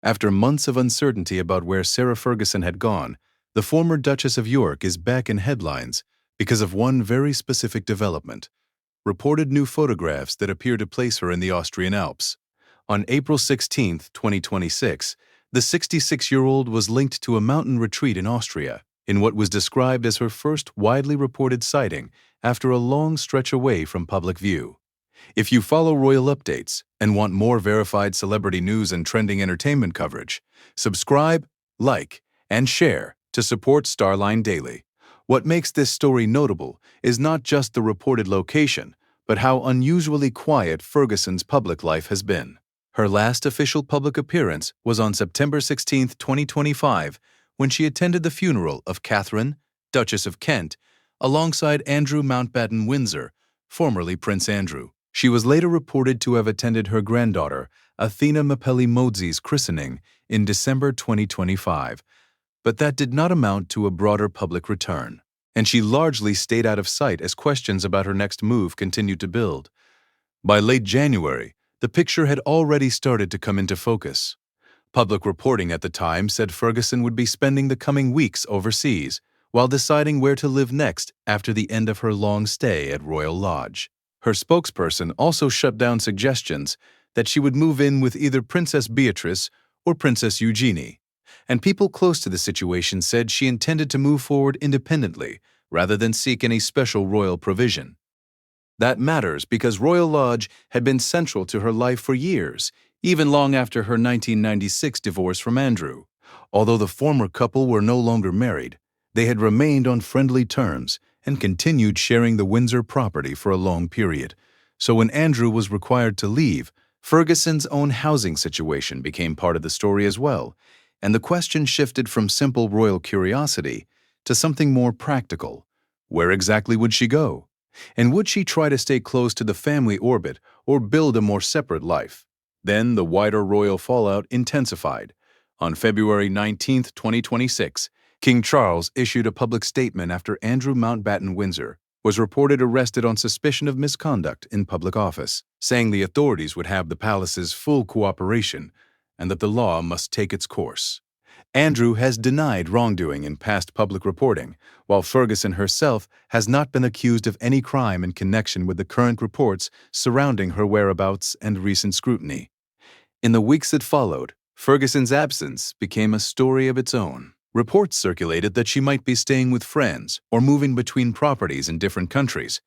After months of uncertainty about where Sarah Ferguson had gone, the former Duchess of York is back in headlines because of one very specific development: reported new photographs that appear to place her in the Austrian Alps. On April 16, 2026, the 66-year-old was linked to a mountain retreat in Austria, in what was described as her first widely reported sighting after a long stretch away from public view. If you follow royal updates and want more verified celebrity news and trending entertainment coverage, subscribe, like, and share to support Starline Daily. What makes this story notable is not just the reported location, but how unusually quiet Ferguson's public life has been. Her last official public appearance was on September 16, 2025, when she attended the funeral of Catherine, Duchess of Kent, alongside Andrew Mountbatten Windsor, formerly Prince Andrew. She was later reported to have attended her granddaughter, Athena Mapelli Modzi's christening in December 2025, but that did not amount to a broader public return, and she largely stayed out of sight as questions about her next move continued to build. By late January, the picture had already started to come into focus. Public reporting at the time said Ferguson would be spending the coming weeks overseas, while deciding where to live next after the end of her long stay at Royal Lodge. Her spokesperson also shut down suggestions that she would move in with either Princess Beatrice or Princess Eugenie, and people close to the situation said she intended to move forward independently rather than seek any special royal provision. That matters because Royal Lodge had been central to her life for years, even long after her 1996 divorce from Andrew. Although the former couple were no longer married, they had remained on friendly terms and continued sharing the Windsor property for a long period. So when Andrew was required to leave, Ferguson's own housing situation became part of the story as well, and the question shifted from simple royal curiosity to something more practical. Where exactly would she go? And would she try to stay close to the family orbit or build a more separate life? Then the wider royal fallout intensified. On February 19, 2026, King Charles issued a public statement after Andrew Mountbatten Windsor was reported arrested on suspicion of misconduct in public office, saying the authorities would have the palace's full cooperation and that the law must take its course. Andrew has denied wrongdoing in past public reporting, while Ferguson herself has not been accused of any crime in connection with the current reports surrounding her whereabouts and recent scrutiny. In the weeks that followed, Ferguson's absence became a story of its own. Reports circulated that she might be staying with friends or moving between properties in different countries,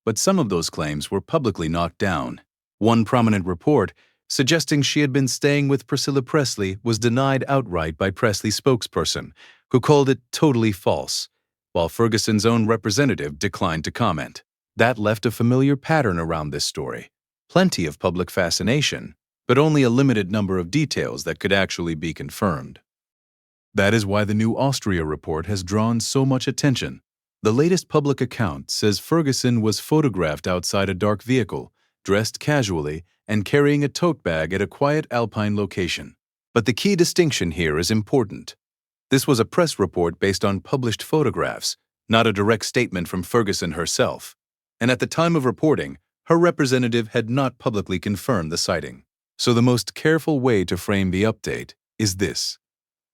but some of those claims were publicly knocked down. One prominent report suggesting she had been staying with Priscilla Presley was denied outright by Presley's spokesperson, who called it totally false, while Ferguson's own representative declined to comment. That left a familiar pattern around this story: plenty of public fascination, but only a limited number of details that could actually be confirmed. That is why the new Austria report has drawn so much attention. The latest public account says Ferguson was photographed outside a dark vehicle, dressed casually, and carrying a tote bag at a quiet alpine location. But the key distinction here is important. This was a press report based on published photographs, not a direct statement from Ferguson herself. And at the time of reporting, her representative had not publicly confirmed the sighting. So the most careful way to frame the update is this: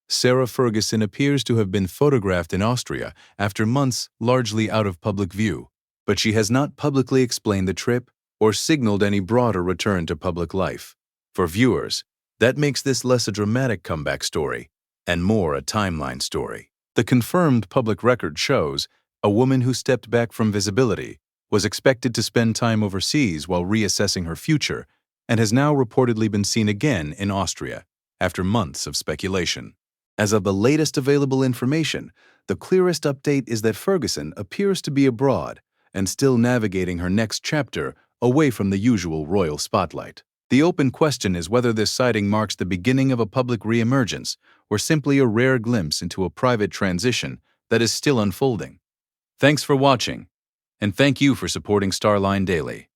Sarah Ferguson appears to have been photographed in Austria after months largely out of public view, but she has not publicly explained the trip or signaled any broader return to public life. For viewers, that makes this less a dramatic comeback story and more a timeline story. The confirmed public record shows a woman who stepped back from visibility, was expected to spend time overseas while reassessing her future, and has now reportedly been seen again in Austria after months of speculation. As of the latest available information, the clearest update is that Ferguson appears to be abroad and still navigating her next chapter away from the usual royal spotlight. The open question is whether this sighting marks the beginning of a public reemergence or simply a rare glimpse into a private transition that is still unfolding. Thanks for watching, and thank you for supporting Starline Daily.